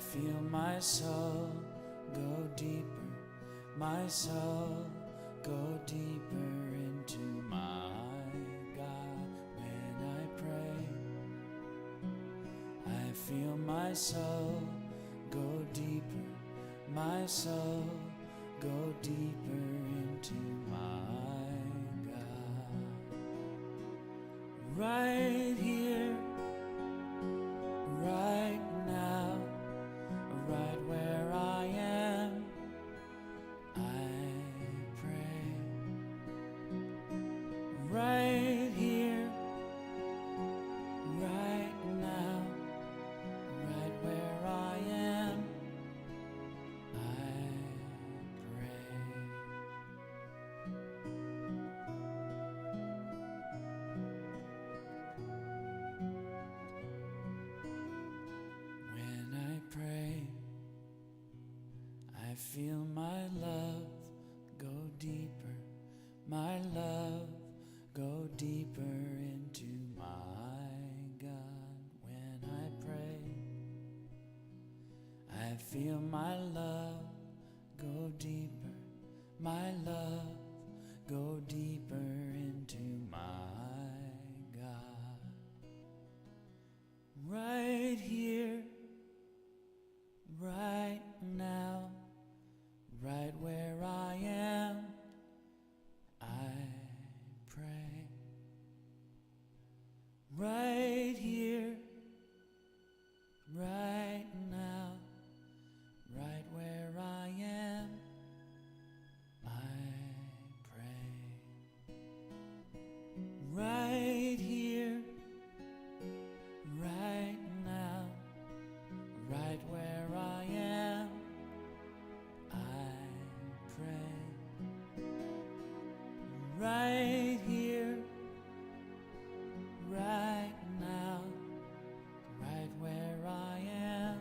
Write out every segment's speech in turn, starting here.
feel my soul go deeper, my soul go deeper into my God. When I pray, I feel my soul go deeper, my soul go deeper into my God. Right here, right now, right where I am, I pray. Right here, right now, right where I am, I pray. When I pray, I feel my love go deeper, my love go deeper into my God. When I pray, I feel my love go deeper, my love go deeper into my God. Right here, right now, right where I am, I pray. Right here, right now, right where I am, I pray. Right here, right now, right where I am, I pray. Right here, right now, right where I am,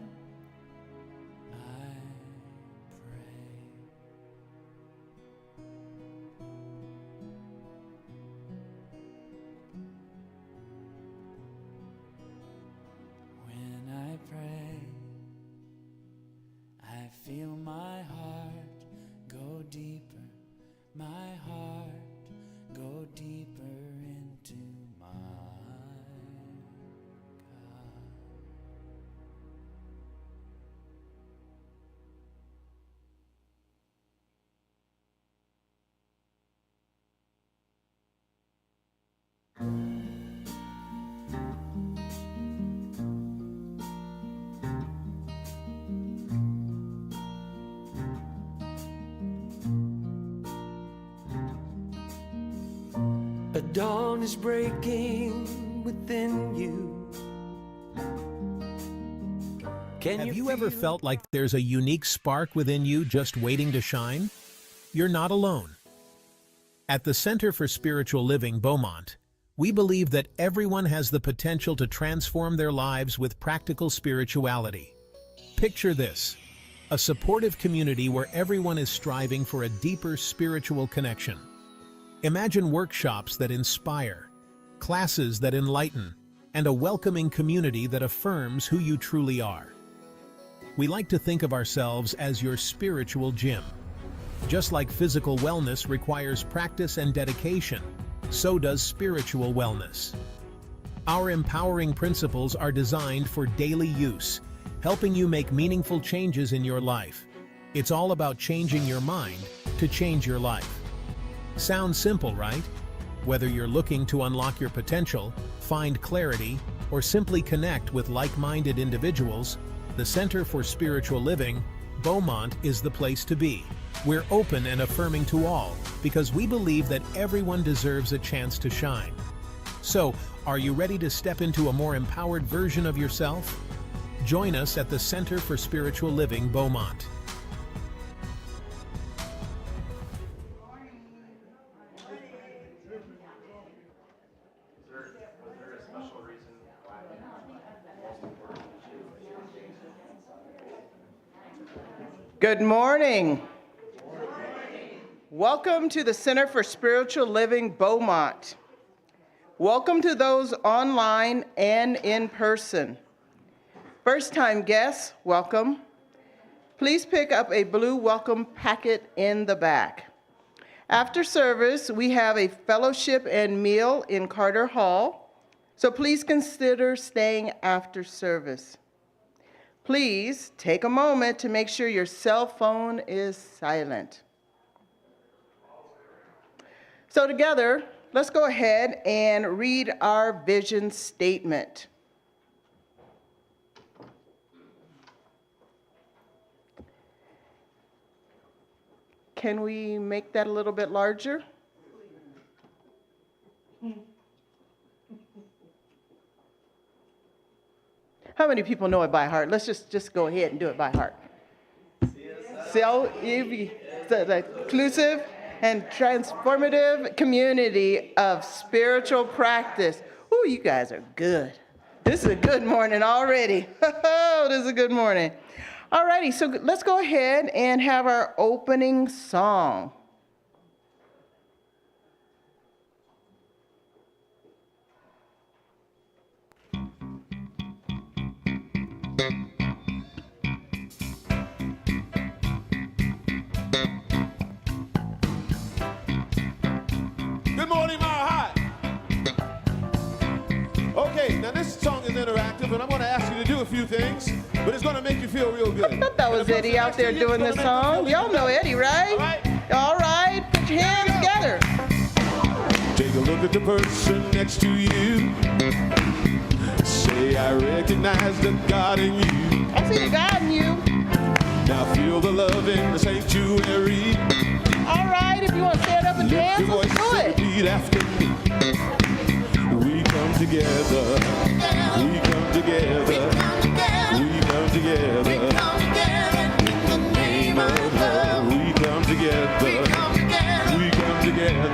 I pray. When I pray, I feel my heart go deeper, my heart go deeper into my God. A dawn is breaking within you. Have you ever felt like there's a unique spark within you just waiting to shine? You're not alone. At the Center for Spiritual Living Beaumont, we believe that everyone has the potential to transform their lives with practical spirituality. Picture this: a supportive community where everyone is striving for a deeper spiritual connection. Imagine workshops that inspire, classes that enlighten, and a welcoming community that affirms who you truly are. We like to think of ourselves as your spiritual gym. Just like physical wellness requires practice and dedication, so does spiritual wellness. Our empowering principles are designed for daily use, helping you make meaningful changes in your life. It's all about changing your mind to change your life. Sounds simple, right? Whether you're looking to unlock your potential, find clarity, or simply connect with like-minded individuals, the Center for Spiritual Living Beaumont is the place to be. We're open and affirming to all because we believe that everyone deserves a chance to shine. So, are you ready to step into a more empowered version of yourself? Join us at the Center for Spiritual Living Beaumont. Good morning. Welcome to the Center for Spiritual Living Beaumont. Welcome to those online and in person. First-time guests, welcome. Please pick up a blue welcome packet in the back. After service, we have a fellowship and meal in Carter Hall, so please consider staying after service. Please take a moment to make sure your cell phone is silent. So together, let's go ahead and read our vision statement. Can we make that a little bit larger? How many people know it by heart? Let's just go ahead and do it by heart. So, the inclusive and transformative community of spiritual practice. Ooh, you guys are good. This is a good morning already. This is a good morning. All righty, so let's go ahead and have our opening song. Good morning, Mile High. Okay, now this song is interactive, and I'm going to ask you to do a few things, but it's going to make you feel real good. I thought that was Eddie out there doing this song. Y'all know Eddie, right? All right, put your hands together. Take a look at the person next to you. Say, I recognize the God in you. I see the God in you. Now feel the love in the sanctuary. All right, if you want to stand up and dance, Lift your let's voice do and it. repeat after me. We come together. We come together. We come together. In the name of love. We come together. We come together. We come together.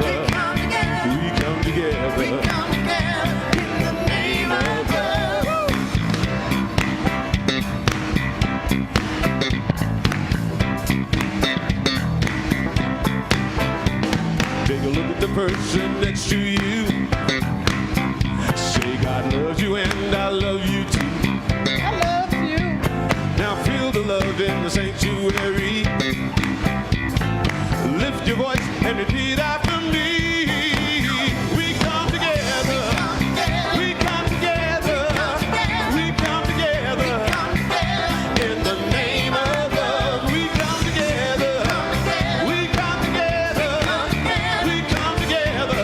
In the name of love. Take a look at the person next to you. Say, God loves you and I love you too. I love you. Now feel the love in the sanctuary. Lift your voice and repeat after me. We come together. We come together. We come together. In the name of love. We come together. We come together. We come together.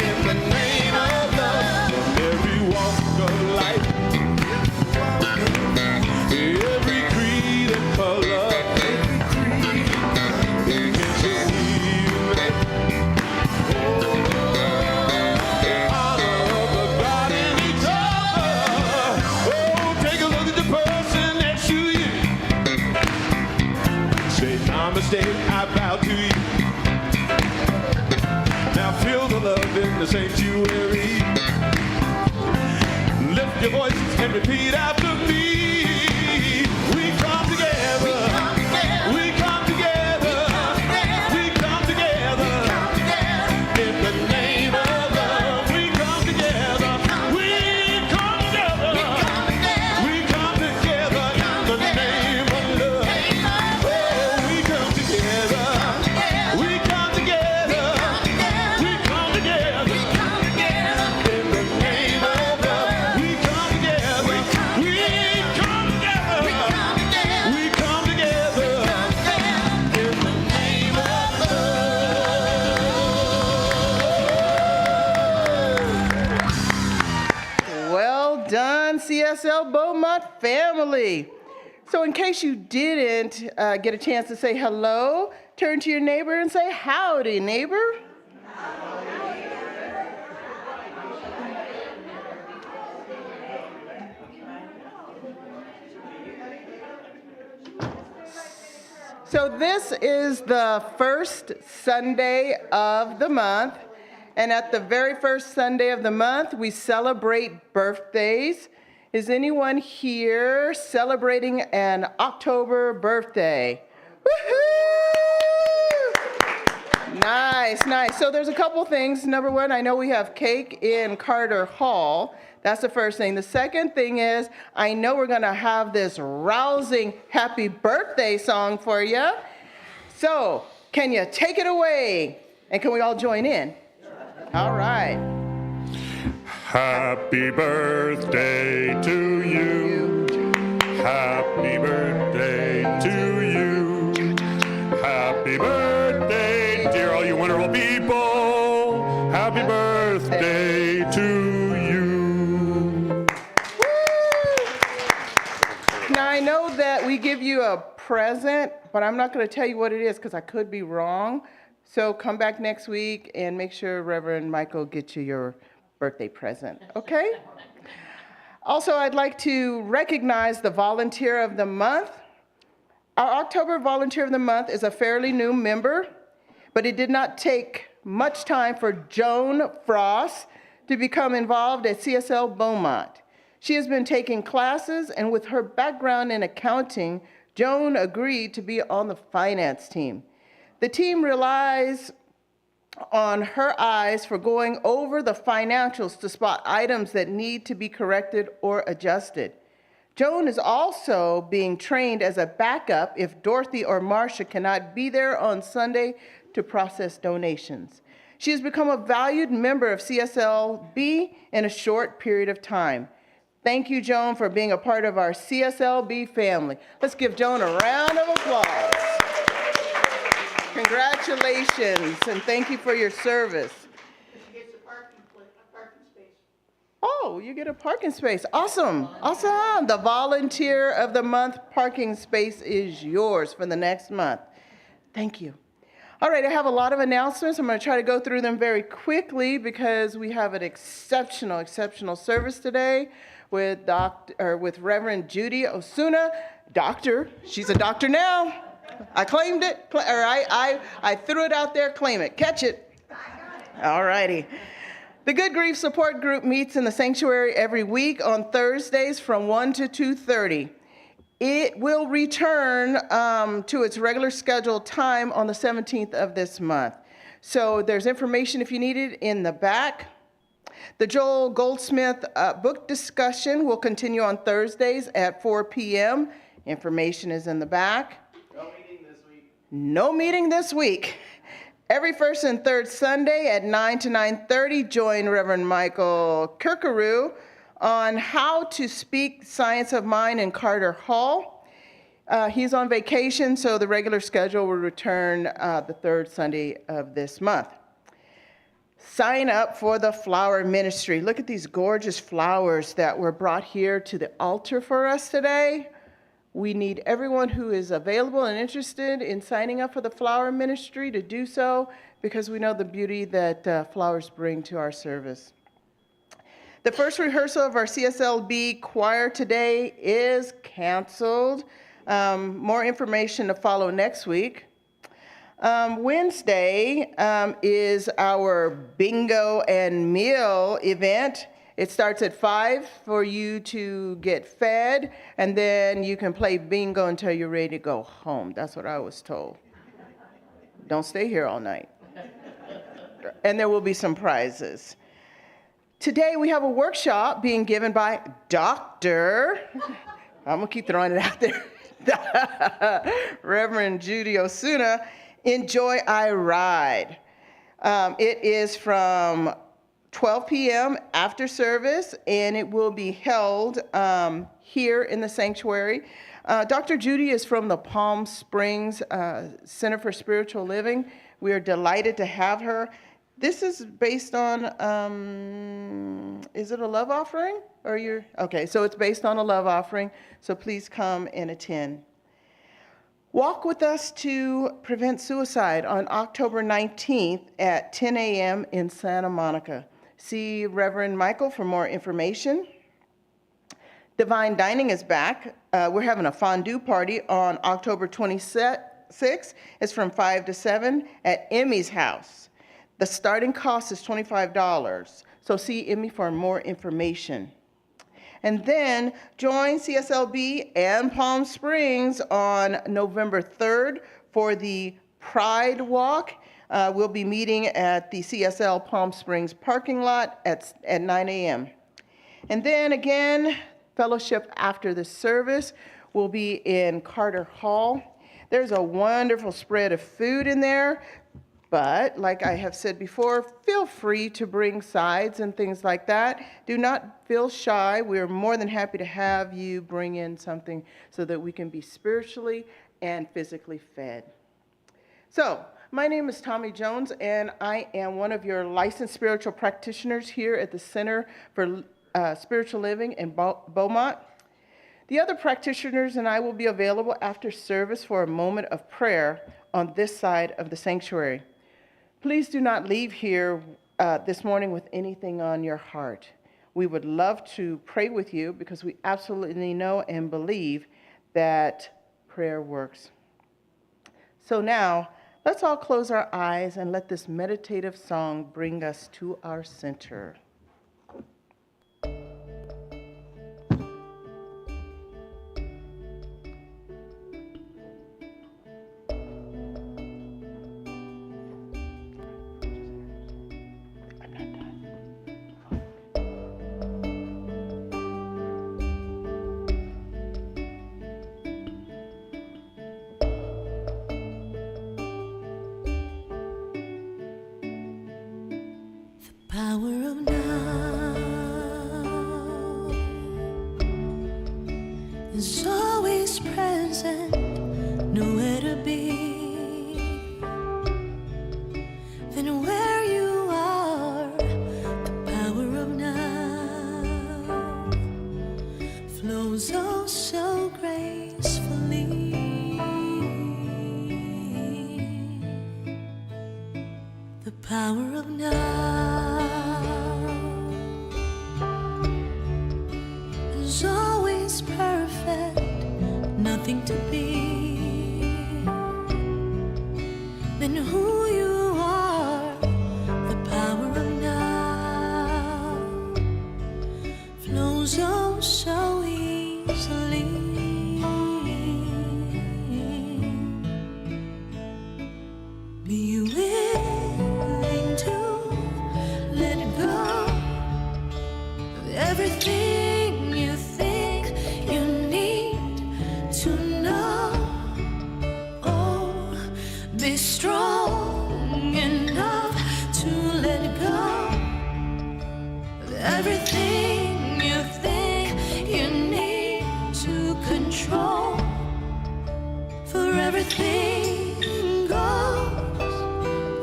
In the name of love. From every walk of life. Every creed and color. Namaste, I bow to you. Now feel the love in the sanctuary. Lift your voice and repeat after me. We come together. We come together. We come together. In the name of love. We come together. We come together. We come together in the name of love. Oh, we come together. We come together. We come together. In the name of love. We come together. We come together. We come together. In the name of love. Well done, CSL Beaumont family. So in case you didn't get a chance to say hello, turn to your neighbor and say, howdy, neighbor. So this is the first Sunday of the month, and at the very first Sunday of the month, we celebrate birthdays. Is anyone here celebrating an October birthday? Woohoo! Nice. Nice, nice. So there's a couple things. Number one, I know we have cake in Carter Hall. That's the first thing. The second thing is, I know we're going to have this rousing happy birthday song for you. So can you take it away? And can we all join in? All right. Happy birthday to you. Happy birthday to you. Happy birthday, dear all you wonderful people. Happy birthday to you. Now, I know that we give you a present, but I'm not going to tell you what it is because I could be wrong. So come back next week and make sure Reverend Michael gets you your birthday present, okay? Also, I'd like to recognize the Volunteer of the Month. Our October Volunteer of the Month is a fairly new member, but it did not take much time for Joan Frost to become involved at CSL Beaumont. She has been taking classes, and with her background in accounting, Joan agreed to be on the finance team. The team relies on her eyes for going over the financials to spot items that need to be corrected or adjusted. Joan is also being trained as a backup if Dorothy or Marcia cannot be there on Sunday to process donations. She has become a valued member of CSLB in a short period of time. Thank you, Joan, for being a part of our CSLB family. Let's give Joan a round of applause. Congratulations, and thank you for your service. She gets a parking space. Oh, you get a parking space. Awesome, awesome. The Volunteer of the Month parking space is yours for the next month. Thank you. All right, I have a lot of announcements. I'm going to try to go through them very quickly because we have an exceptional service today with Reverend Judy Osuna. Doctor, she's a doctor now. I claimed it, or I threw it out there, claim it, catch it. All righty. The Good Grief Support Group meets in the sanctuary every week on Thursdays from 1 to 2:30. It will return to its regular scheduled time on the 17th of this month. So there's information if you need it in the back. The Joel Goldsmith book discussion will continue on Thursdays at 4 p.m. Information is in the back. No meeting this week. Every first and third Sunday at 9 to 9:30, join Reverend Michael Kirkaroo on how to speak Science of Mind in Carter Hall. He's on vacation, so the regular schedule will return the third Sunday of this month. Sign up for the flower ministry. Look at these gorgeous flowers that were brought here to the altar for us today. We need everyone who is available and interested in signing up for the flower ministry to do so because we know the beauty that flowers bring to our service. The first rehearsal of our CSLB choir today is canceled. More information to follow next week. Wednesday is our bingo and meal event. It starts at 5 for you to get fed, and then you can play bingo until you're ready to go home. That's what I was told. Don't stay here all night. And there will be some prizes. Today we have a workshop being given by Dr. I'm going to keep throwing it out there. Reverend Judy Osuna, Enjoy I Ride. It is from 12 p.m. after service, and it will be held here in the sanctuary. Dr. Judy is from the Palm Springs Center for Spiritual Living. We are delighted to have her. This is based on, is it a love offering? Okay, so it's based on a love offering, so please come and attend. Walk with us to prevent suicide on October 19th at 10 a.m. in Santa Monica. See Reverend Michael for more information. Divine Dining is back. We're having a fondue party on October 26th. It's from 5 to 7 at Emmy's house. The starting cost is $25. So see Emmy for more information. And then join CSLB and Palm Springs on November 3rd for the Pride Walk. We'll be meeting at the CSL Palm Springs parking lot at 9 a.m. And then again, fellowship after the service will be in Carter Hall. There's a wonderful spread of food in there, but like I have said before, feel free to bring sides and things like that. Do not feel shy. We're more than happy to have you bring in something so that we can be spiritually and physically fed. So, my name is Tommy Jones, and I am one of your licensed spiritual practitioners here at the Center for Spiritual Living in Beaumont. The other practitioners and I will be available after service for a moment of prayer on this side of the sanctuary. Please do not leave here this morning with anything on your heart. We would love to pray with you because we absolutely know and believe that prayer works. So now, let's all close our eyes and let this meditative song bring us to our center. Power of now is always present, nowhere to be than where you are. The power of now flows oh so gracefully. The power of now is always perfect, nothing to be than who you are. The power of now flows oh so easily. Be willing to let go of everything you think you need to know. Oh, be strong enough to let go of everything you think you need to control. For everything goes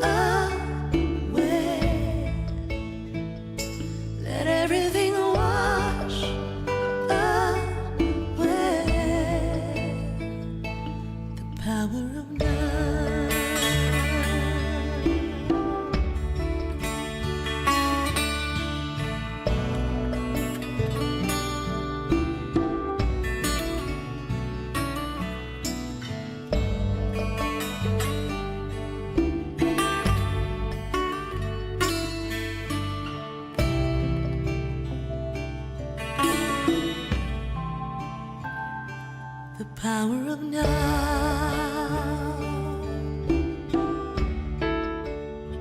away. Let everything wash away. The power of now. The power of now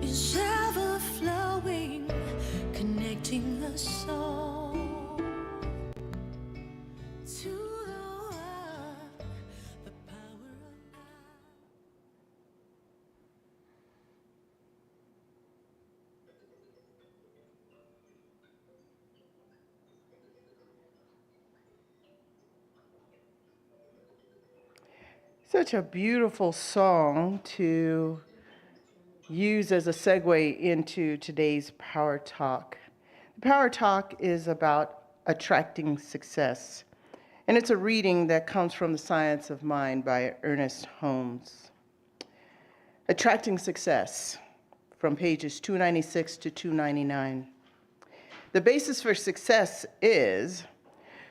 is ever flowing, connecting the soul to the one. The power of now. Such a beautiful song to use as a segue into today's Power Talk. The Power Talk is about attracting success, and it's a reading that comes from The Science of Mind by Ernest Holmes. Attracting success, from pages 296 to 299. The basis for success is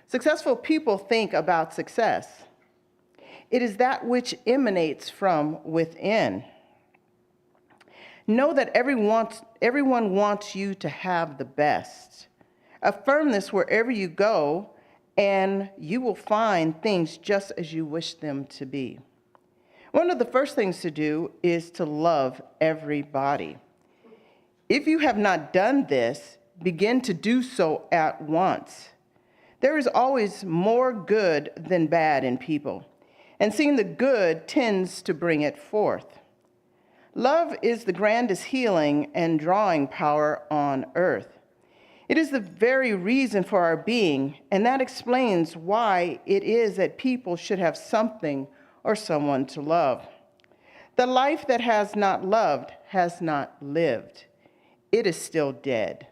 successful people think about success. It is that which emanates from within. Know that everyone wants you to have the best. Affirm this wherever you go, and you will find things just as you wish them to be. One of the first things to do is to love everybody. If you have not done this, begin to do so at once. There is always more good than bad in people, and seeing the good tends to bring it forth. Love is the grandest healing and drawing power on earth. It is the very reason for our being, and that explains why it is that people should have something or someone to love. The life that has not loved has not lived. It is still dead.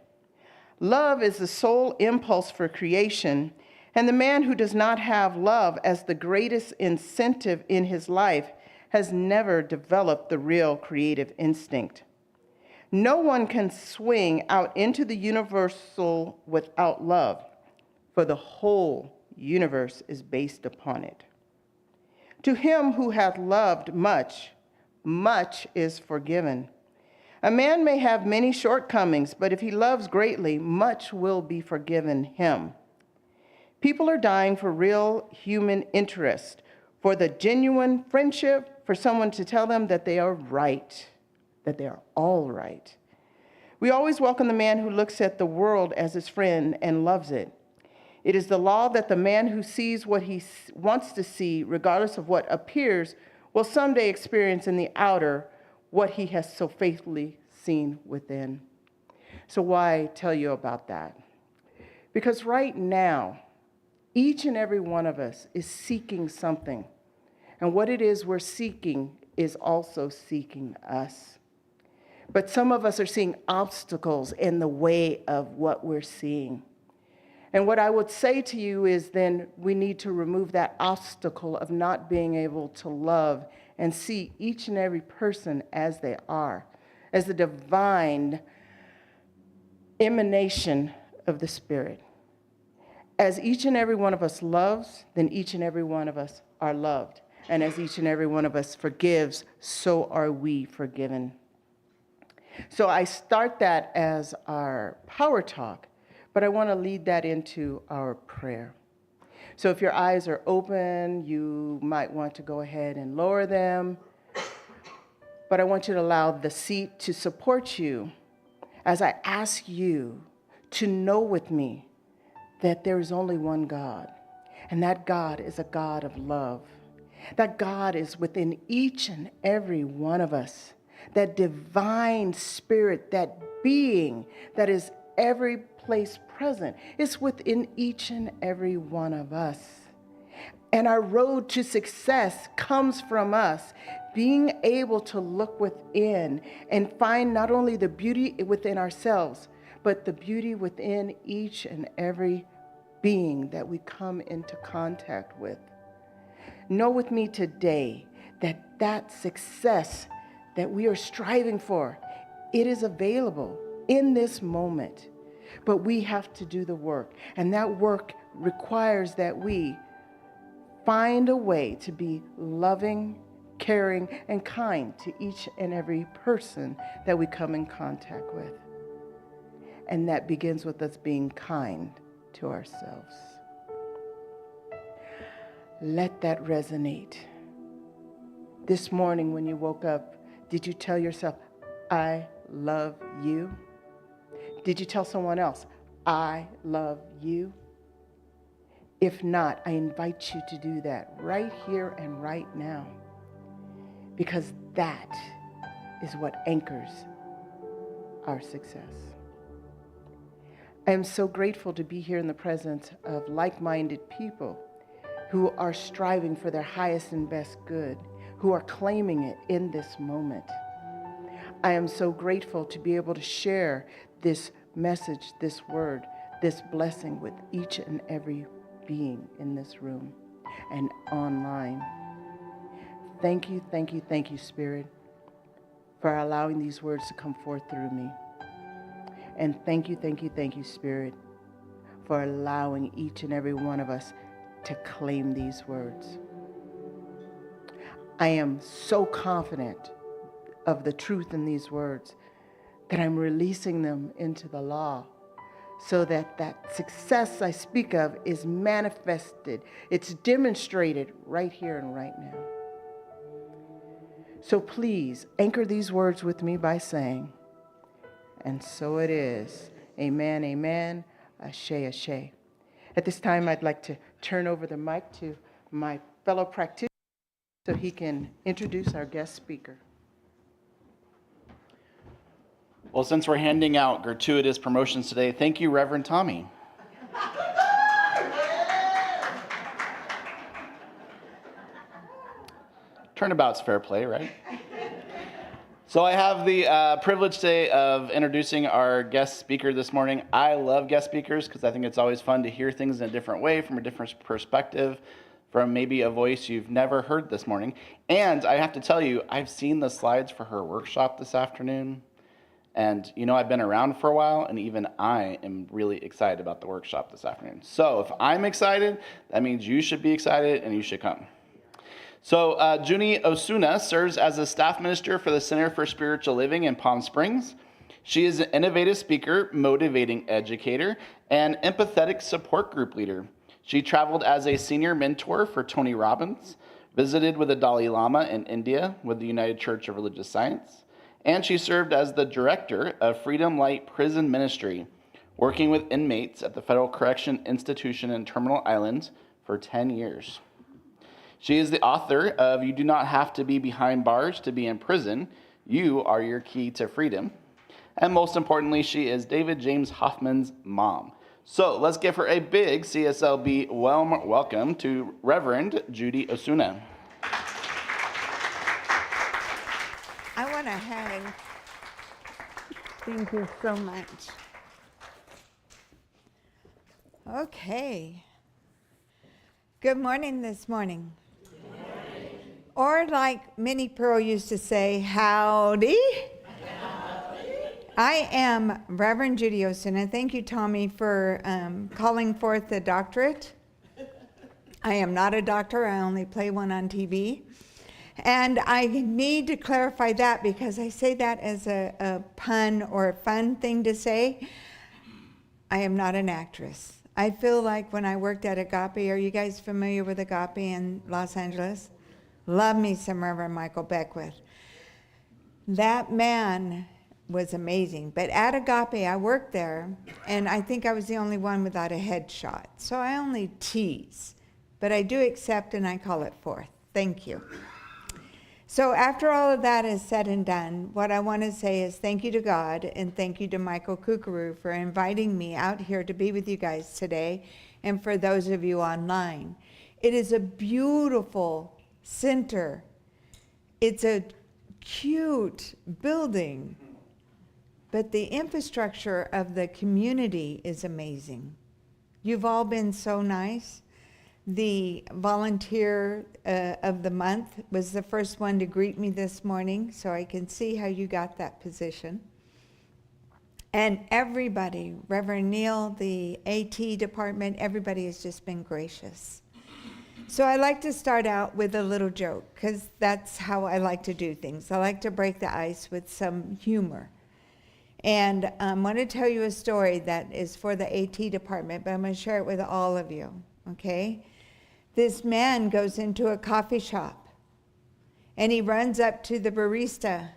Love is the sole impulse for creation, and the man who does not have love as the greatest incentive in his life has never developed the real creative instinct. No one can swing out into the universal without love, for the whole universe is based upon it. To him who hath loved much, much is forgiven. A man may have many shortcomings, but if he loves greatly, much will be forgiven him. People are dying for real human interest, for the genuine friendship, for someone to tell them that they are right, that they are all right. We always welcome the man who looks at the world as his friend and loves it. It is the law that the man who sees what he wants to see, regardless of what appears, will someday experience in the outer what he has so faithfully seen within. So why tell you about that? Because right now, each and every one of us is seeking something. And what it is we're seeking is also seeking us. But some of us are seeing obstacles in the way of what we're seeing. And what I would say to you is then we need to remove that obstacle of not being able to love and see each and every person as they are, as the divine emanation of the Spirit. As each and every one of us loves, then each and every one of us are loved. And as each and every one of us forgives, so are we forgiven. So I start that as our power talk, but I want to lead that into our prayer. So if your eyes are open, you might want to go ahead and lower them. But I want you to allow the seat to support you as I ask you to know with me that there is only one God, and that God is a God of love. That God is within each and every one of us. That divine spirit, that being that is every place present, is within each and every one of us. And our road to success comes from us being able to look within and find not only the beauty within ourselves, but the beauty within each and every being that we come into contact with. Know with me today that that success that we are striving for, it is available in this moment. But we have to do the work. And that work requires that we find a way to be loving, caring, and kind to each and every person that we come in contact with. And that begins with us being kind to ourselves. Let that resonate. This morning when you woke up, did you tell yourself, I love you? Did you tell someone else, I love you? If not, I invite you to do that right here and right now, because that is what anchors our success. I am so grateful to be here in the presence of like-minded people who are striving for their highest and best good, who are claiming it in this moment. I am so grateful to be able to share this message, this word, this blessing with each and every being in this room and online. Thank you, thank you, thank you, Spirit, for allowing these words to come forth through me. And thank you, thank you, thank you, Spirit, for allowing each and every one of us to claim these words. I am so confident of the truth in these words that I'm releasing them into the law so that that success I speak of is manifested. It's demonstrated right here and right now. So please anchor these words with me by saying, and so it is. Amen, amen, ashe, ashe. At this time, I'd like to turn over the mic to my fellow practitioner so he can introduce our guest speaker. Well, since we're handing out gratuitous promotions today, thank you, Reverend Tommy. Turnabout's fair play, right? So I have the privilege today of introducing our guest speaker this morning. I love guest speakers because I think it's always fun to hear things in a different way, from a different perspective, from maybe a voice you've never heard this morning. And I have to tell you, I've seen the slides for her workshop this afternoon. And, you know, I've been around for a while, and even I am really excited about the workshop this afternoon. So if I'm excited, that means you should be excited, and you should come. So Judy Osuna serves as a staff minister for the Center for Spiritual Living in Palm Springs. She is an innovative speaker, motivating educator, and empathetic support group leader. She traveled as a senior mentor for Tony Robbins, visited with the Dalai Lama in India with the United Church of Religious Science, and she served as the director of Freedom Light Prison Ministry, working with inmates at the Federal Correction Institution in Terminal Island for 10 years. She is the author of You Do Not Have to Be Behind Bars to Be in Prison. You Are Your Key to Freedom. And most importantly, she is David James Hoffman's mom. So let's give her a big CSLB welcome to Reverend Judy Osuna. I want to hang. Thank you so much. Okay. Good morning this morning. Good morning. Or like Minnie Pearl used to say, howdy. Howdy. I am Reverend Judy Osuna. Thank you, Tommy, for calling forth the doctorate. I am not a doctor. I only play one on TV. And I need to clarify that because I say that as a pun or a fun thing to say. I am not an actress. I feel like when I worked at Agape, are you guys familiar with Agape in Los Angeles? Love me some Reverend Michael Beckwith. That man was amazing. But at Agape, I worked there, and I think I was the only one without a headshot. So I only tease. But I do accept, and I call it forth. Thank you. So after all of that is said and done, what I want to say is thank you to God and thank you to Michael Kukuru for inviting me out here to be with you guys today and for those of you online. It is a beautiful center. It's a cute building, but the infrastructure of the community is amazing. You've all been so nice. The volunteer of the month was the first one to greet me this morning, so I can see how you got that position. And everybody, Rev.Neil, the AT department, everybody has just been gracious. So I like to start out with a little joke, because that's how I like to do things. I like to break the ice with some humor. And I'm going to tell you a story that is for the AT department, but I'm going to share it with all of you, okay? This man goes into a coffee shop and he runs up to the barista,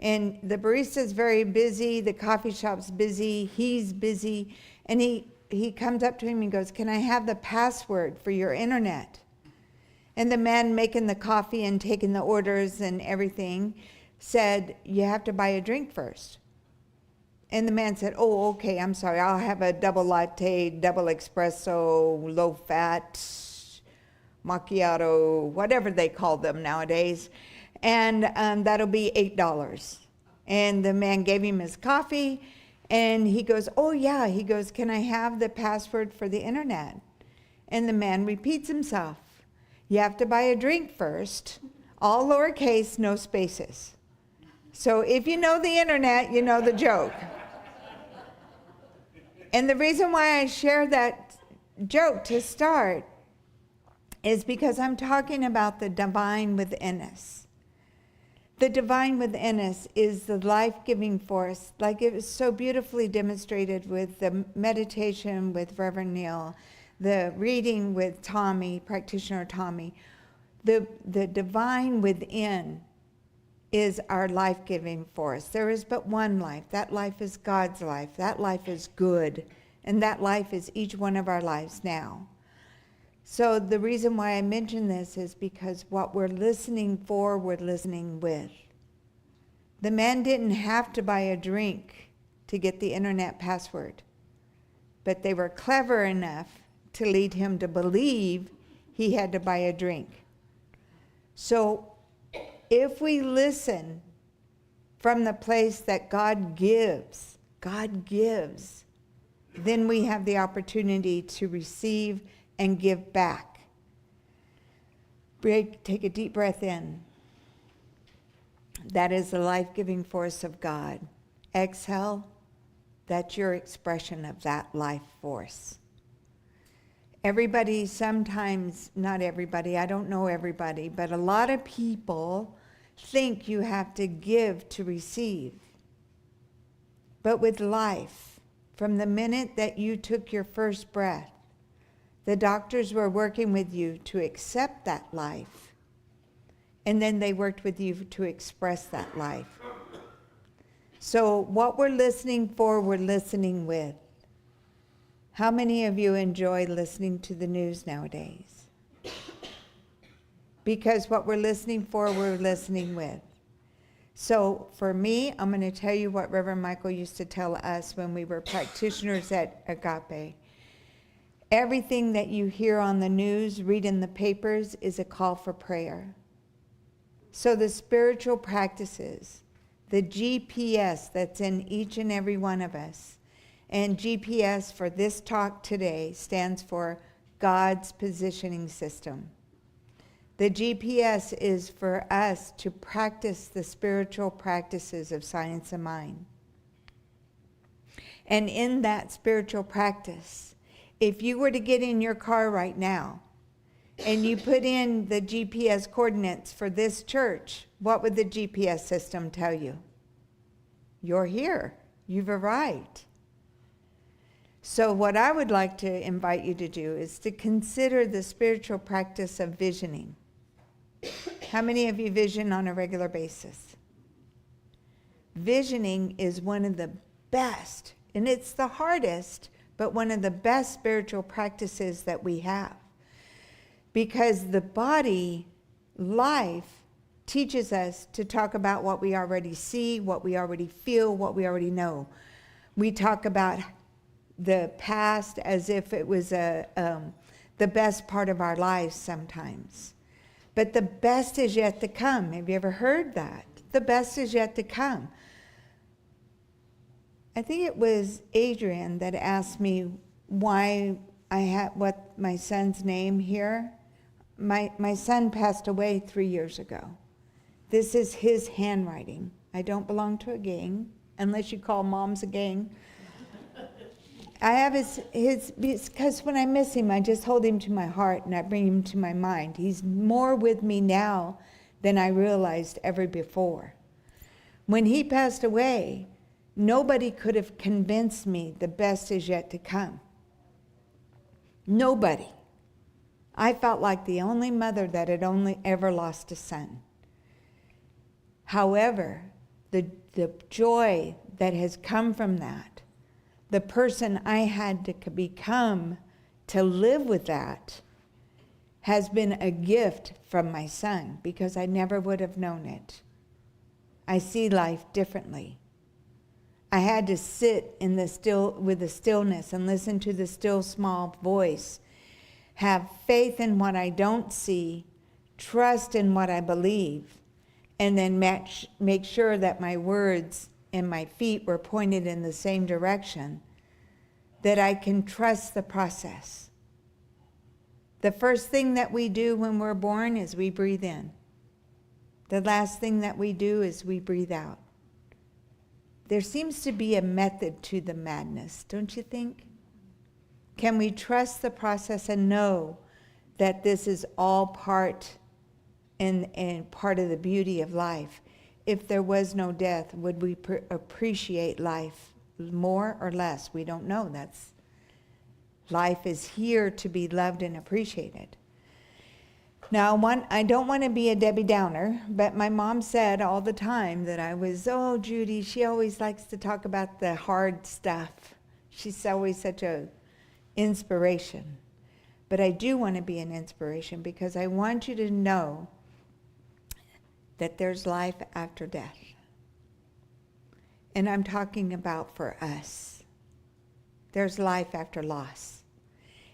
and the barista's very busy, the coffee shop's busy, he's busy, and he comes up to him and goes, "Can I have the password for your internet?" And the man making the coffee and taking the orders and everything said, "You have to buy a drink first." And the man said, "Oh, okay, I'm sorry, I'll have a double latte, double espresso, low fat, macchiato, whatever they call them nowadays, and that'll be $8. And the man gave him his coffee, and he goes, "Oh yeah," he goes, "Can I have the password for the internet?" And the man repeats himself. You have to buy a drink first, all lowercase, no spaces. So if you know the internet, you know the joke. And the reason why I share that joke to start is because I'm talking about the divine within us. The divine within us is the life-giving force, like it was so beautifully demonstrated with the meditation with Rev.Neil, the reading with Tommy, Practitioner Tommy. The divine within is our life-giving force. There is but one life. That life is God's life. That life is good. And that life is each one of our lives now. So the reason why I mention this is because what we're listening for, we're listening with. The man didn't have to buy a drink to get the internet password, but they were clever enough to lead him to believe he had to buy a drink. So if we listen from the place that God gives, then we have the opportunity to receive and give back. Take a deep breath in. That is the life-giving force of God. Exhale. That's your expression of that life force. Everybody sometimes, not everybody, I don't know everybody, but a lot of people think you have to give to receive. But with life, from the minute that you took your first breath, the doctors were working with you to accept that life, and then they worked with you to express that life. So what we're listening for, we're listening with. How many of you enjoy listening to the news nowadays? Because what we're listening for, we're listening with. So for me, I'm going to tell you what Reverend Michael used to tell us when we were practitioners at Agape. Everything that you hear on the news, read in the papers, is a call for prayer. So the spiritual practices, the GPS that's in each and every one of us, and GPS for this talk today stands for God's Positioning System. The GPS is for us to practice the spiritual practices of science of mind. And in that spiritual practice, if you were to get in your car right now and you put in the GPS coordinates for this church, what would the GPS system tell you? You're here. You've arrived. So what I would like to invite you to do is to consider the spiritual practice of visioning. How many of you vision on a regular basis? Visioning is one of the best, and it's the hardest, but one of the best spiritual practices that we have. Because the body, life, teaches us to talk about what we already see, what we already feel, what we already know. We talk about the past as if it was the best part of our lives sometimes. But the best is yet to come. Have you ever heard that? The best is yet to come. I think it was Adrian that asked me why I had what my son's name here. My son passed away 3 years ago. This is his handwriting. I don't belong to a gang, unless you call moms a gang. I have his, because when I miss him, I just hold him to my heart and I bring him to my mind. He's more with me now than I realized ever before. When he passed away, nobody could have convinced me the best is yet to come. Nobody. I felt like the only mother that had only ever lost a son. However, the joy that has come from that, the person I had to become to live with that, has been a gift from my son, because I never would have known it. I see life differently. I had to sit in with the stillness and listen to the still small voice, have faith in what I don't see, trust in what I believe, and then make sure that my words and my feet were pointed in the same direction, that I can trust the process. The first thing that we do when we're born is we breathe in. The last thing that we do is we breathe out. There seems to be a method to the madness, don't you think? Can we trust the process and know that this is all part and part of the beauty of life? If there was no death, would we appreciate life more or less? We don't know. Life is here to be loved and appreciated. Now, I don't want to be a Debbie Downer, but my mom said all the time that I was, oh, Judy, she always likes to talk about the hard stuff. She's always such a inspiration. But I do want to be an inspiration because I want you to know that there's life after death. And I'm talking about for us. There's life after loss.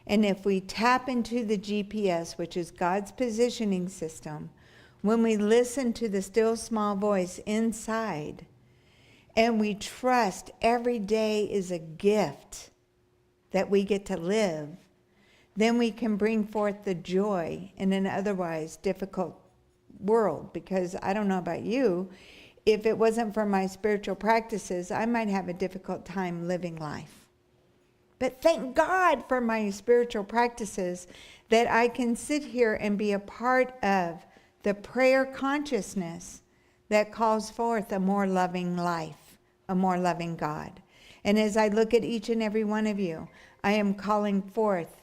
And if we tap into the GPS, which is God's positioning system, when we listen to the still small voice inside, and we trust every day is a gift that we get to live, then we can bring forth the joy in an otherwise difficult world. Because I don't know about you, if it wasn't for my spiritual practices, I might have a difficult time living life. But thank God for my spiritual practices that I can sit here and be a part of the prayer consciousness that calls forth a more loving life, a more loving God. And as I look at each and every one of you, I am calling forth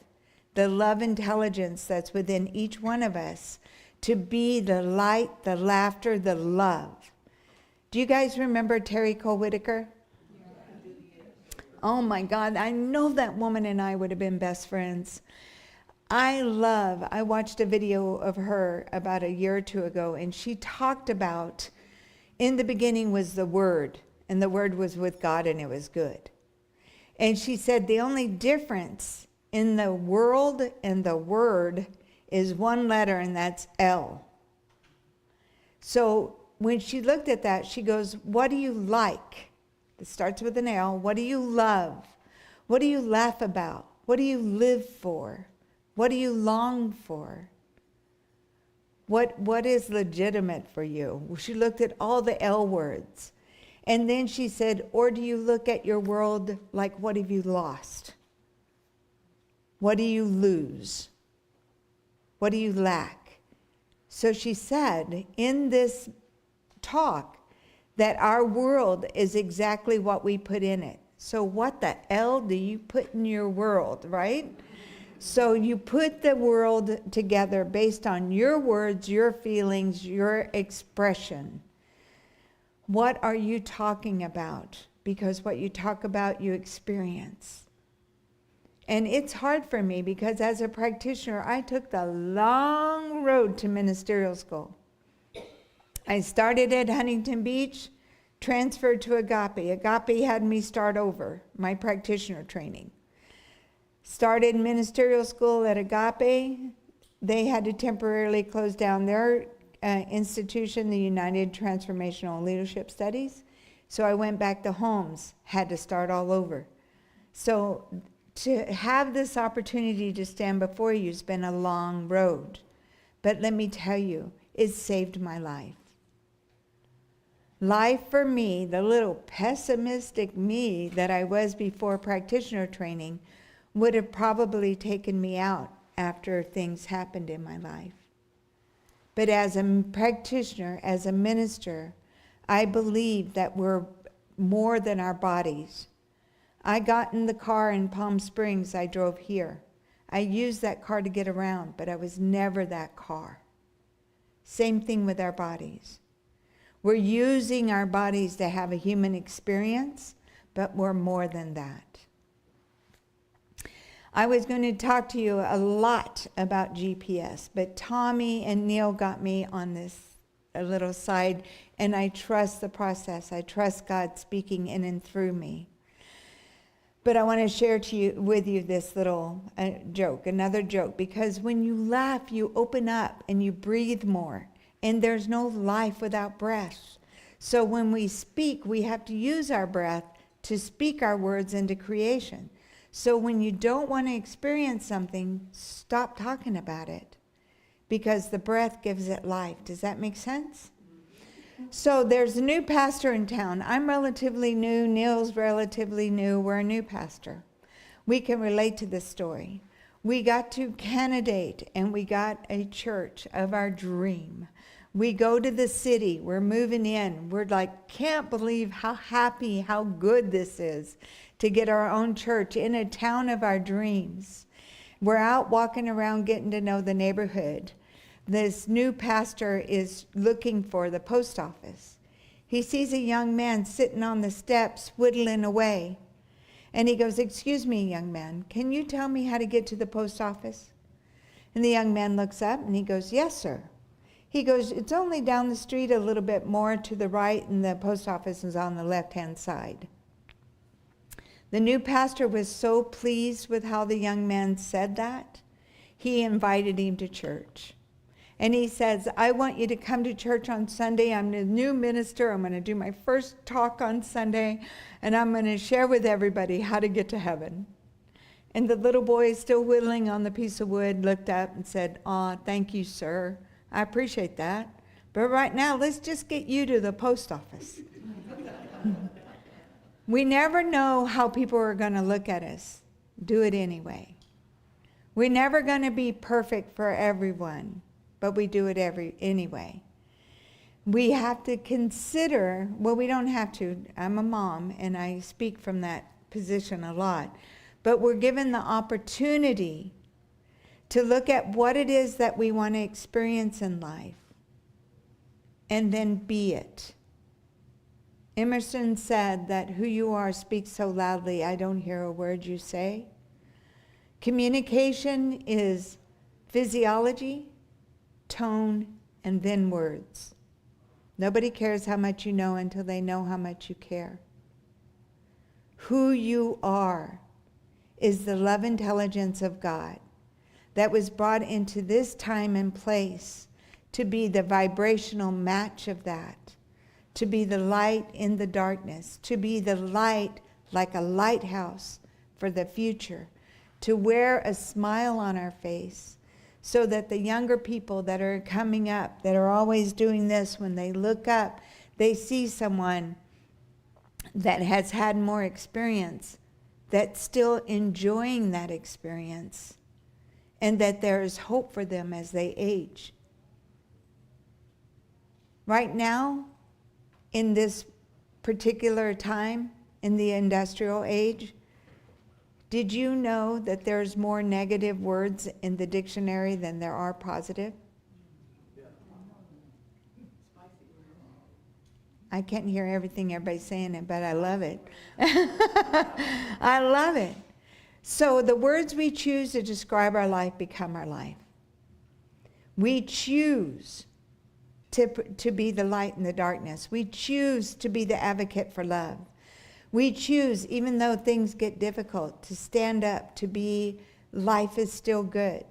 the love intelligence that's within each one of us to be the light, the laughter, the love. Do you guys remember Terry Cole Whitaker? Oh my God, I know that woman and I would have been best friends. I watched a video of her about a year or two ago, and she talked about, in the beginning was the Word, and the Word was with God, and it was good. And she said the only difference in the world and the Word is one letter, and that's L. So when she looked at that, she goes, what do you like? It starts with an L. What do you love? What do you laugh about? What do you live for? What do you long for? What is legitimate for you? Well, she looked at all the L words. And then she said, or do you look at your world like, what have you lost? What do you lose? What do you lack? So she said in this talk, that our world is exactly what we put in it. So what the L do you put in your world, right? So you put the world together based on your words, your feelings, your expression. What are you talking about? Because what you talk about, you experience. And it's hard for me because as a practitioner, I took the long road to ministerial school. I started at Huntington Beach, transferred to Agape. Agape had me start over, my practitioner training. Started ministerial school at Agape. They had to temporarily close down their institution, the United Transformational Leadership Studies. So I went back to Holmes, had to start all over. So to have this opportunity to stand before you has been a long road. But let me tell you, it saved my life. Life for me, the little pessimistic me that I was before practitioner training, would have probably taken me out after things happened in my life. But as a practitioner, as a minister, I believe that we're more than our bodies. I got in the car in Palm Springs, I drove here. I used that car to get around, but I was never that car. Same thing with our bodies. We're using our bodies to have a human experience, but we're more than that. I was going to talk to you a lot about GPS, but Tommy and Neil got me on this a little side, and I trust the process. I trust God speaking in and through me. But I want to share with you this little joke, another joke, because when you laugh, you open up and you breathe more. And there's no life without breath. So when we speak, we have to use our breath to speak our words into creation. So when you don't want to experience something, stop talking about it. Because the breath gives it life. Does that make sense? So there's a new pastor in town. I'm relatively new. Neil's relatively new. We're a new pastor. We can relate to this story. We got to candidate and we got a church of our dream. We go to the city, we're moving in. We're like, can't believe how happy, how good this is to get our own church in a town of our dreams. We're out walking around getting to know the neighborhood. This new pastor is looking for the post office. He sees a young man sitting on the steps whittling away. And he goes, "Excuse me, young man, can you tell me how to get to the post office?" And the young man looks up and he goes, "Yes, sir." He goes, "It's only down the street a little bit more to the right, and the post office is on the left-hand side." The new pastor was so pleased with how the young man said that, he invited him to church. And he says, "I want you to come to church on Sunday. I'm the new minister. I'm going to do my first talk on Sunday, and I'm going to share with everybody how to get to heaven." And the little boy, still whittling on the piece of wood, looked up and said, "Aw, thank you, sir. I appreciate that. But right now, let's just get you to the post office." We never know how people are going to look at us. Do it anyway. We're never going to be perfect for everyone, but we do it anyway. We have to consider, well, we don't have to. I'm a mom, and I speak from that position a lot. But we're given the opportunity to look at what it is that we want to experience in life, and then be it. Emerson said that who you are speaks so loudly, I don't hear a word you say. Communication is physiology, tone, and then words. Nobody cares how much you know until they know how much you care. Who you are is the love intelligence of God that was brought into this time and place to be the vibrational match of that, to be the light in the darkness, to be the light like a lighthouse for the future, to wear a smile on our face so that the younger people that are coming up, that are always doing this, when they look up, they see someone that has had more experience, that's still enjoying that experience, and that there is hope for them as they age. Right now, in this particular time, in the industrial age, did you know that there's more negative words in the dictionary than there are positive? I can't hear everything everybody's saying it, but I love it. I love it. So the words we choose to describe our life become our life. We choose to be the light in the darkness. We choose to be the advocate for love. We choose, even though things get difficult, to stand up, to be, life is still good.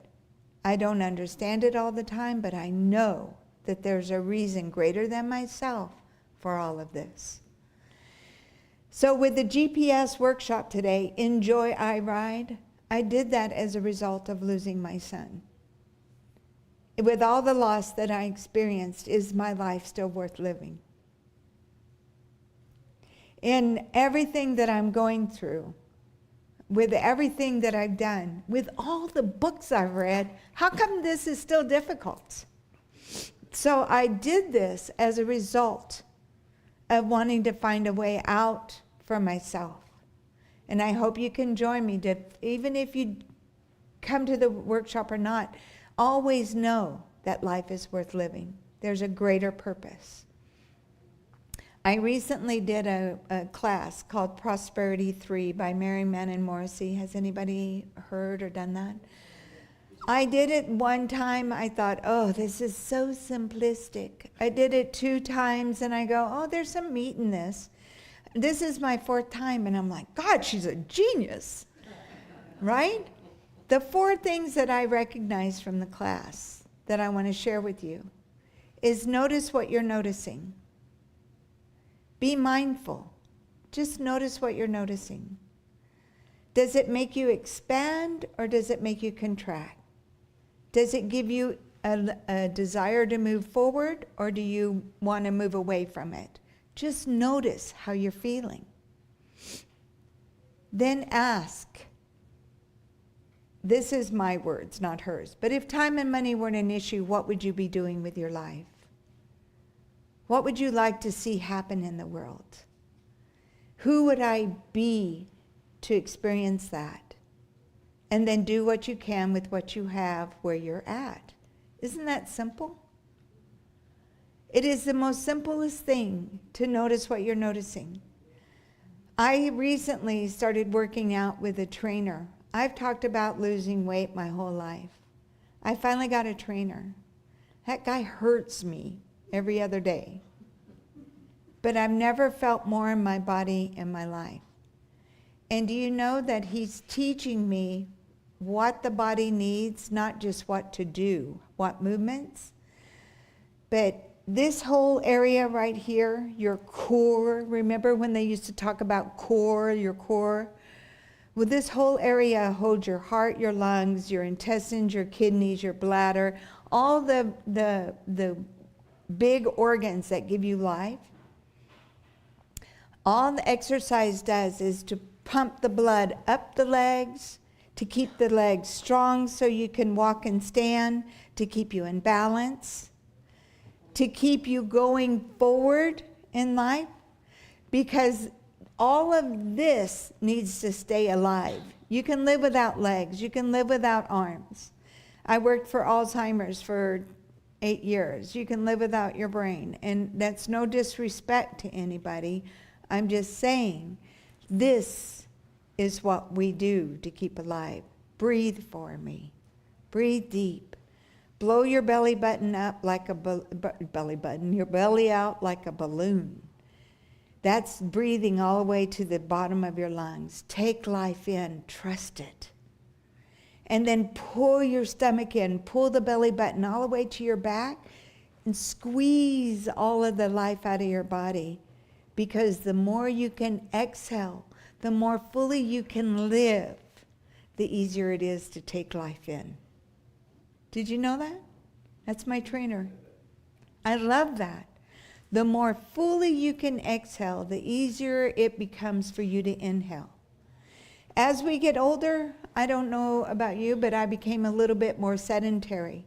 I don't understand it all the time, but I know that there's a reason greater than myself for all of this. So with the GPS workshop today, Enjoy I Ride, I did that as a result of losing my son. With all the loss that I experienced, is my life still worth living? In everything that I'm going through, with everything that I've done, with all the books I've read, how come this is still difficult? So I did this as a result of wanting to find a way out for myself. And I hope you can join me, to, even if you come to the workshop or not, always know that life is worth living. There's a greater purpose. I recently did a class called Prosperity 3 by Mary Manning Morrissey. Has anybody heard or done that? I did it one time. I thought, oh, this is so simplistic. I did it 2 times, and I go, oh, there's some meat in this. This is my 4th time, and I'm like, God, she's a genius, right? The 4 things that I recognize from the class that I want to share with you is notice what you're noticing. Be mindful. Just notice what you're noticing. Does it make you expand, or does it make you contract? Does it give you a desire to move forward, or do you want to move away from it? Just notice how you're feeling. Then ask. This is my words, not hers. But if time and money weren't an issue, what would you be doing with your life? What would you like to see happen in the world? Who would I be to experience that? And then do what you can with what you have where you're at. Isn't that simple? It is the most simplest thing to notice what you're noticing. I recently started working out with a trainer. I've talked about losing weight my whole life. I finally got a trainer. That guy hurts me every other day. But I've never felt more in my body in my life. And do you know that he's teaching me what the body needs, not just what to do, what movements? But this whole area right here, your core, remember when they used to talk about core, your core? Well, this whole area holds your heart, your lungs, your intestines, your kidneys, your bladder, all the big organs that give you life. All the exercise does is to pump the blood up the legs, to keep the legs strong so you can walk and stand, to keep you in balance, to keep you going forward in life, because all of this needs to stay alive. You can live without legs. You can live without arms. I worked for Alzheimer's for 8 years. You can live without your brain. And that's no disrespect to anybody. I'm just saying, this is what we do to keep alive. Breathe for me. Breathe deep. Blow your belly button up like a your belly out like a balloon. That's breathing all the way to the bottom of your lungs. Take life in, trust it. And then pull your stomach in, pull the belly button all the way to your back and squeeze all of the life out of your body. Because the more you can exhale, the more fully you can live, the easier it is to take life in. Did you know that? That's my trainer. I love that. The more fully you can exhale, the easier it becomes for you to inhale. As we get older, I don't know about you, but I became a little bit more sedentary.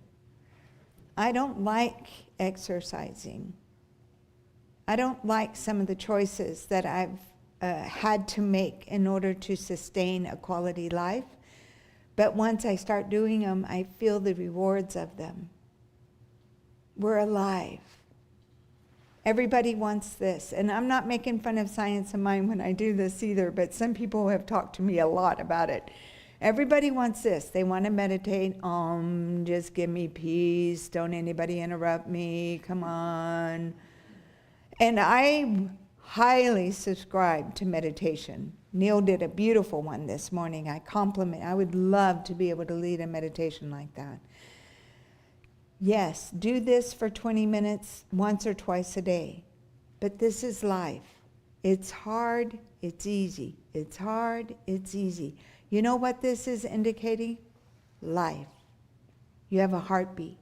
I don't like exercising. I don't like some of the choices that I've had to make in order to sustain a quality life. But once I start doing them, I feel the rewards of them. We're alive. Everybody wants this. And I'm not making fun of science and mind when I do this either, but some people have talked to me a lot about it. Everybody wants this. They want to meditate. Just give me peace. Don't anybody interrupt me. Come on. And I highly subscribe to meditation. Neil did a beautiful one this morning. I would love to be able to lead a meditation like that. Yes, do this for 20 minutes once or twice a day. But this is life. It's hard, it's easy. It's hard, it's easy. You know what this is indicating? Life. You have a heartbeat.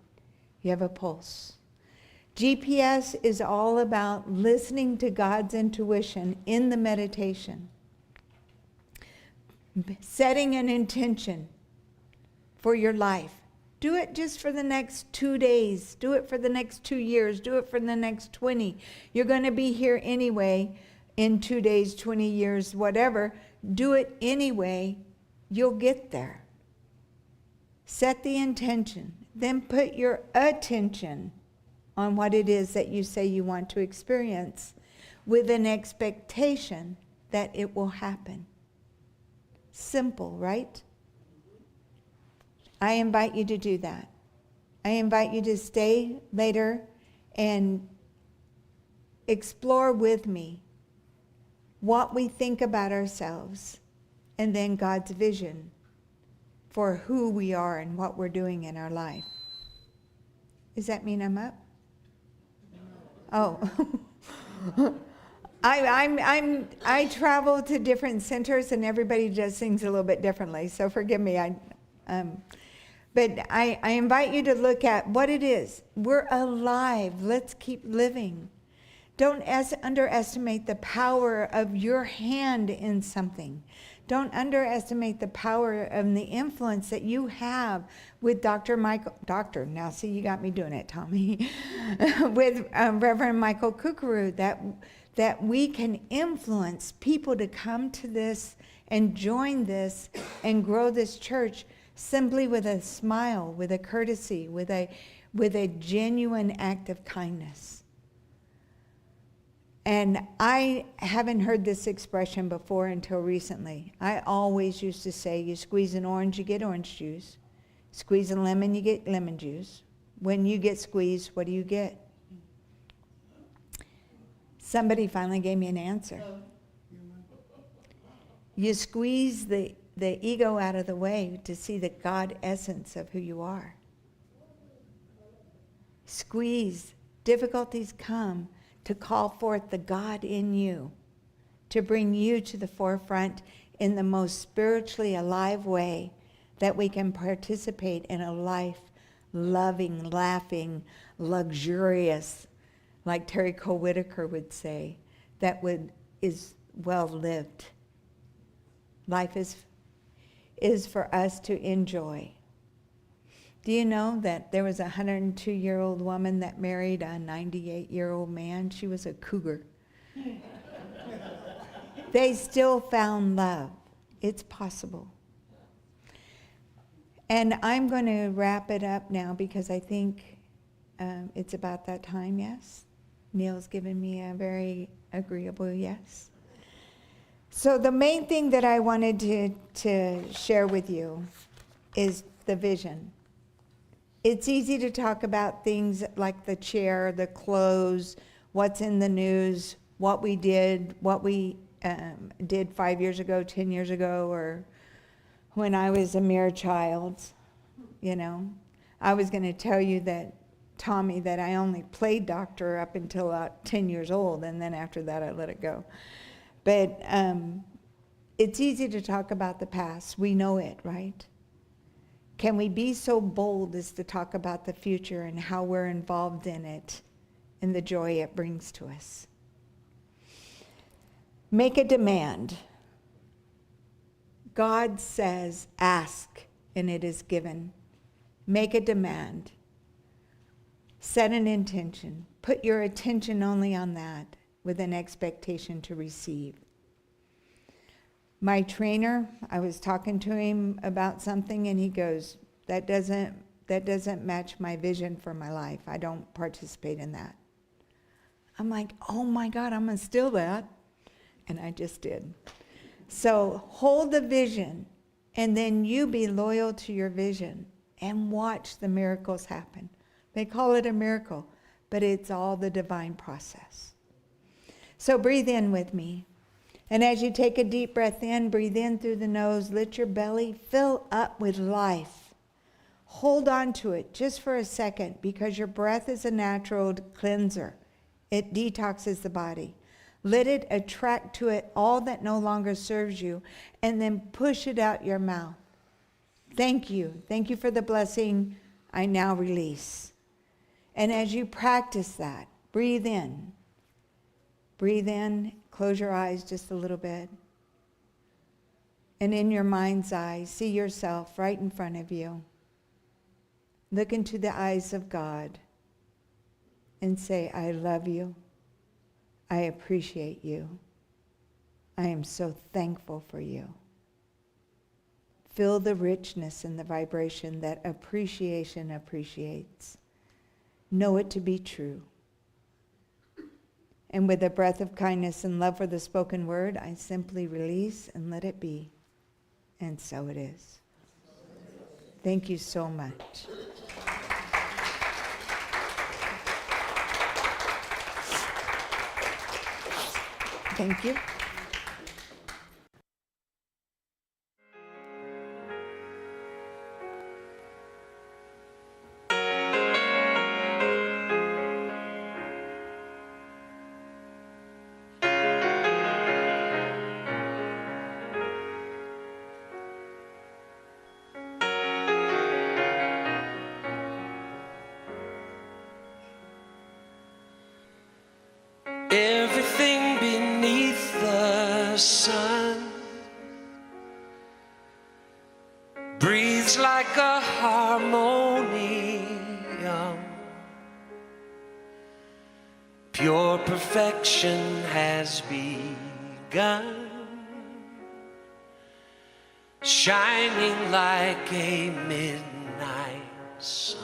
You have a pulse. GPS is all about listening to God's intuition in the meditation. Setting an intention for your life. Do it just for the next 2 days. Do it for the next 2 years. Do it for the next 20. You're going to be here anyway in 2 days, 20 years, whatever. Do it anyway. You'll get there. Set the intention. Then put your attention on what it is that you say you want to experience with an expectation that it will happen. Simple, right? I invite you to do that. I invite you to stay later and explore with me what we think about ourselves and then God's vision for who we are and what we're doing in our life. Does that mean I'm up? Oh. I travel to different centers and everybody does things a little bit differently, so forgive me. But I invite you to look at what it is. We're alive. Let's keep living. Don't underestimate the power of your hand in something. Don't underestimate the power and the influence that you have with now see, you got me doing it, Tommy, with Reverend Michael Kukuru, that we can influence people to come to this and join this and grow this church simply with a smile, with a courtesy, with with a genuine act of kindness. And I haven't heard this expression before until recently. I always used to say, you squeeze an orange, you get orange juice. Squeeze a lemon, you get lemon juice. When you get squeezed, what do you get? Somebody finally gave me an answer. You squeeze the ego out of the way to see the God essence of who you are. Squeeze. Difficulties come to call forth the God in you, to bring you to the forefront in the most spiritually alive way that we can participate in a life loving, laughing, luxurious, like Terry Cole Whitaker would say, that is well lived. Life is for us to enjoy. Do you know that there was a 102-year-old woman that married a 98-year-old man? She was a cougar. They still found love. It's possible. And I'm going to wrap it up now because I think it's about that time, yes? Neil's given me a very agreeable yes. So the main thing that I wanted to share with you is the vision. It's easy to talk about things like the chair, the clothes, what's in the news, what we did 5 years ago, 10 years ago, or when I was a mere child, you know. I was going to tell you that, Tommy, that I only played doctor up until about 10 years old, and then after that I let it go. But it's easy to talk about the past. We know it, right? Can we be so bold as to talk about the future and how we're involved in it and the joy it brings to us? Make a demand. God says, ask, and it is given. Make a demand. Set an intention. Put your attention only on that with an expectation to receive. My trainer, I was talking to him about something, and he goes, that doesn't match my vision for my life. I don't participate in that. I'm like, oh my God, I'm going to steal that. And I just did. So hold the vision, and then you be loyal to your vision and watch the miracles happen. They call it a miracle, but it's all the divine process. So breathe in with me. And as you take a deep breath in, breathe in through the nose, let your belly fill up with life. Hold on to it just for a second, because your breath is a natural cleanser. It detoxes the body. Let it attract to it all that no longer serves you, and then push it out your mouth. Thank you. Thank you for the blessing I now release. And as you practice that, breathe in. Breathe in. Close your eyes just a little bit. And in your mind's eye, see yourself right in front of you. Look into the eyes of God and say, I love you. I appreciate you. I am so thankful for you. Feel the richness and the vibration that appreciation appreciates. Know it to be true. And with a breath of kindness and love for the spoken word, I simply release and let it be. And so it is. Thank you so much. Thank you. Everything beneath the sun breathes like a harmonium. Pure perfection has begun, shining like a midnight sun.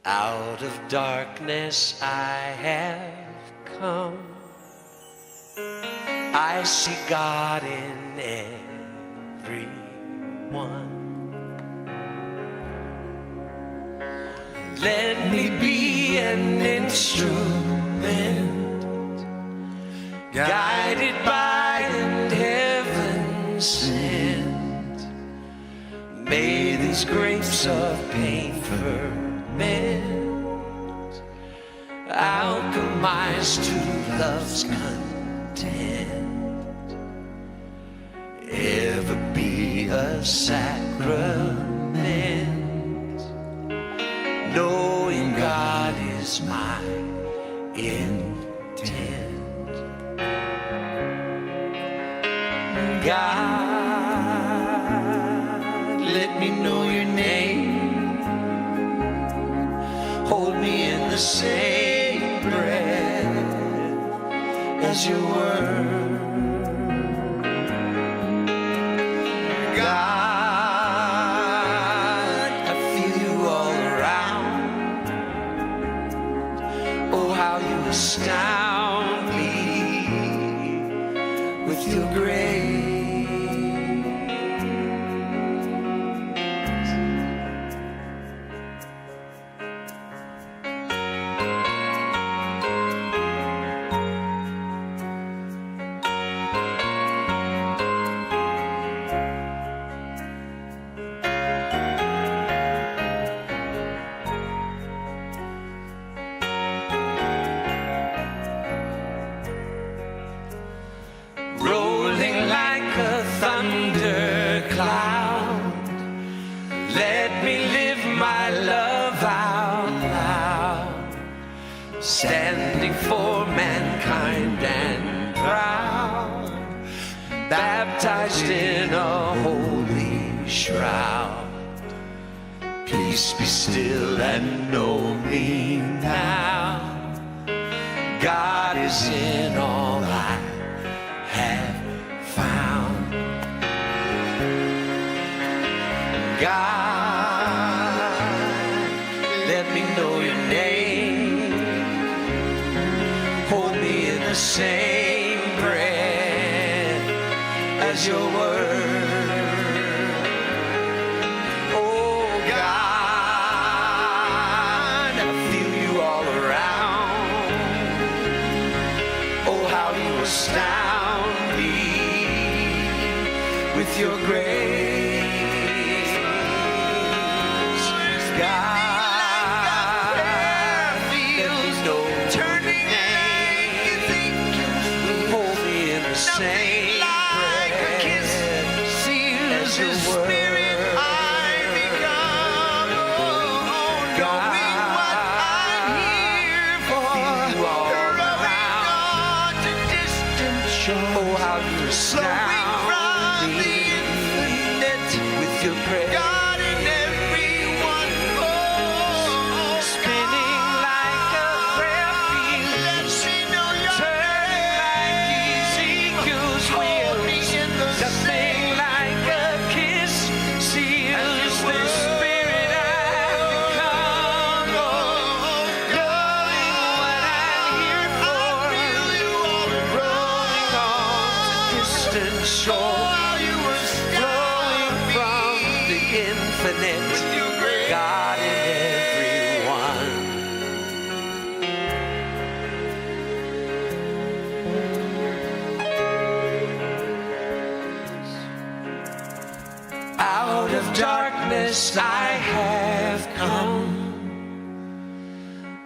Out of darkness I have come. I see God in everyone. Let me be an instrument, guided by an heaven sent. May these grapes of pain ferment, alchemize to love's content, ever be a sacrament, knowing God is my intent. God, let me know your name. Hold me in the same breath as your word. God, I feel you all around. Oh, how you astound me with your grace. Rolling like a thundercloud, let me live my love out loud, standing for mankind and proud, baptized in a holy shroud. Peace be still and know me now. God is in all I have found. God, let me know your name. Hold me in the same breath as your word. Oh God, I feel you all around. Oh, how you astound me with your grace. God, let me know your name. Hold me in the same breath as your word. God, oh, how you astound me with your praise. God in everyone, spinning like a prayer field, turning like Ezekiel's wheels, nothing like a kiss seals the spirit I've become, knowing what I'm here for, rolling on to distant shore, flowing from the infinite, God in everyone. Out of darkness I have come.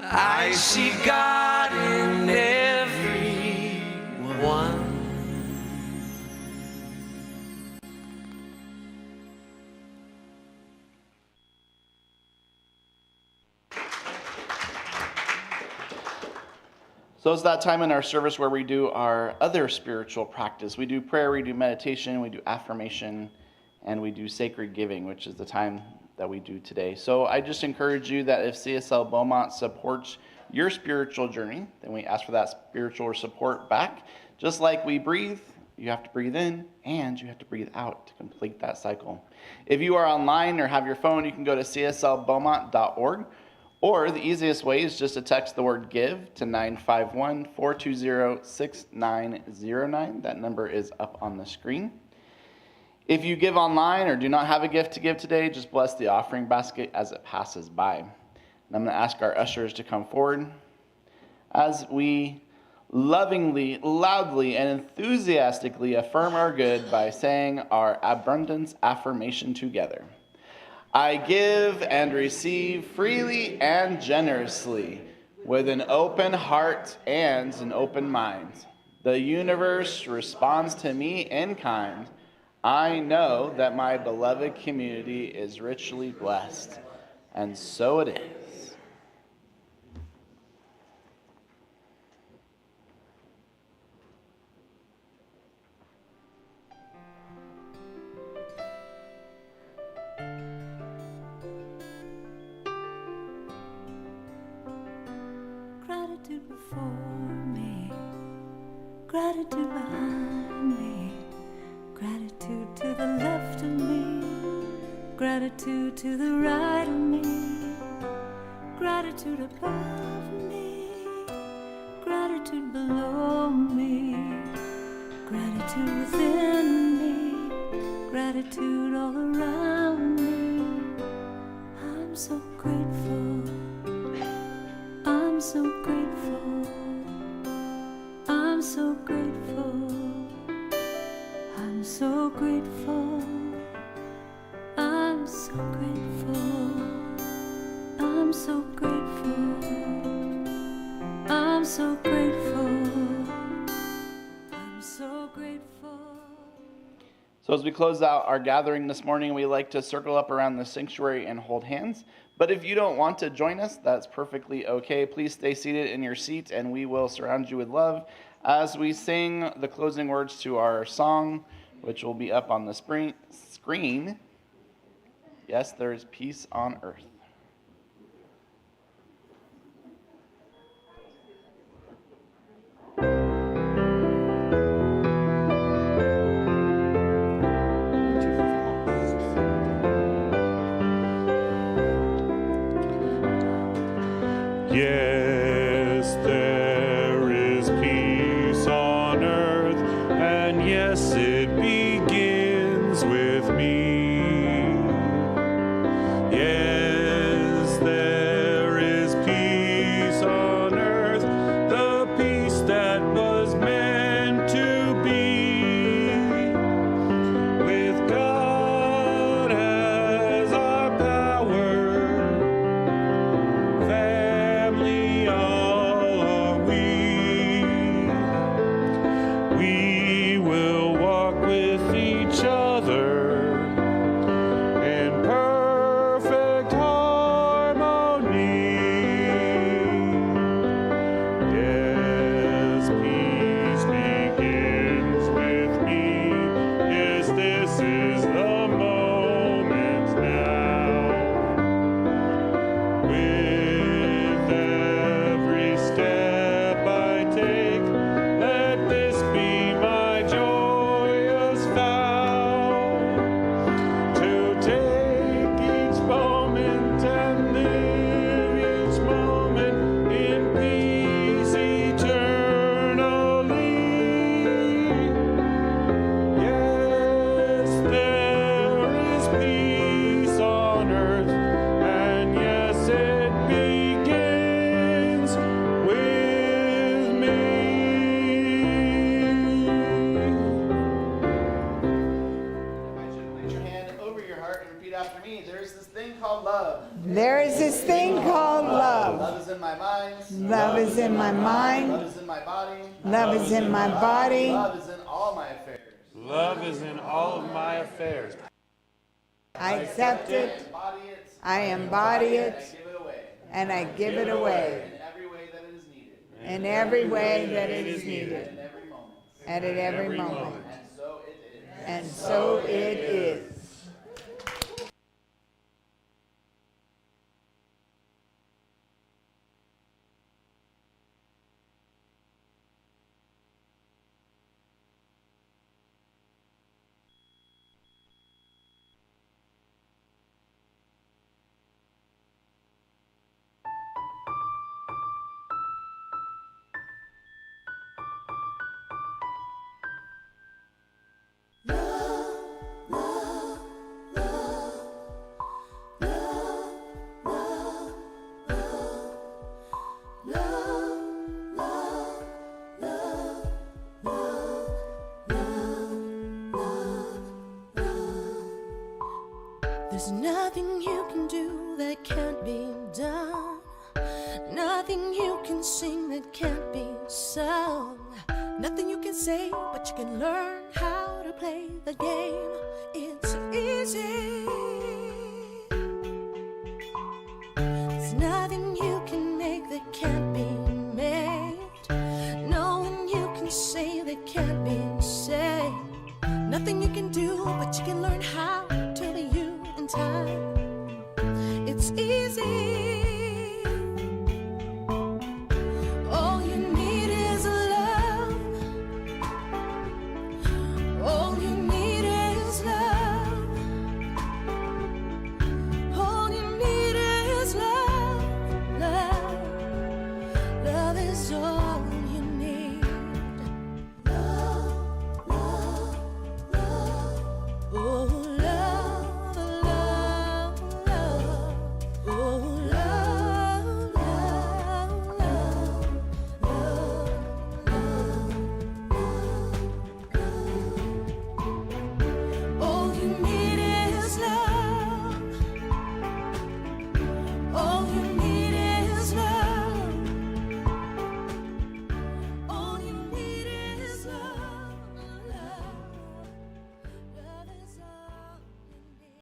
I see God in everyone. So it's that time in our service where we do our other spiritual practice. We do prayer, we do meditation, we do affirmation, and we do sacred giving, which is the time that we do today. So I just encourage you that if CSL Beaumont supports your spiritual journey, then we ask for that spiritual support back. Just like we breathe, you have to breathe in and you have to breathe out to complete that cycle. If you are online or have your phone, you can go to cslbeaumont.org, Or the easiest way is just to text the word GIVE to 951-420-6909. That number is up on the screen. If you give online or do not have a gift to give today, just bless the offering basket as it passes by. And I'm going to ask our ushers to come forward as we lovingly, loudly, and enthusiastically affirm our good by saying our abundance affirmation together. I give and receive freely and generously, with an open heart and an open mind. The universe responds to me in kind. I know that my beloved community is richly blessed, and so it is. Gratitude before me, gratitude behind me, gratitude to the left of me, gratitude to the right of me, gratitude above me, gratitude below me, gratitude within me, gratitude all around me. I'm so grateful. I'm so grateful, I'm so grateful, I'm so grateful, I'm so grateful, I'm so grateful, I'm so grateful, I'm so grateful. So as we close out our gathering this morning, we like to circle up around the sanctuary and hold hands. But if you don't want to join us, that's perfectly okay. Please stay seated in your seat and we will surround you with love as we sing the closing words to our song, which will be up on the screen. Yes, there is peace on earth. Yes, there is peace on earth, and yes, it begins with me. Yes, there is peace on earth, the peace that was meant to be. With God as our power, family all are we. We will walk with each other in perfect harmony. Yes, peace begins with me. Yes, this is the moment now. With every step I take, let this be my joyous vow, to take each moment and live each moment in peace eternally. Yes, there is peace on earth, and yes, it begins with me. Place your hand over your heart and repeat after me. There is this thing called love. There is this thing called love. Love is in my mind. Love is in my mind. Love is in my body. Love is in my body. Love is in all my affairs. Love is in all of my affairs. I accept it. Embody it. I embody And I it. give it away. And I give it away In every way that it is needed. in every way that it is needed. In every moment. And at every moment. And so it is. And so it is. There's nothing you can do that can't be done. Nothing you can sing that can't be sung. Nothing you can say, but you can learn how to play the game. It's easy. There's nothing you can make that can't be made. No one you can say that can't be said. Nothing you can do, but you can learn how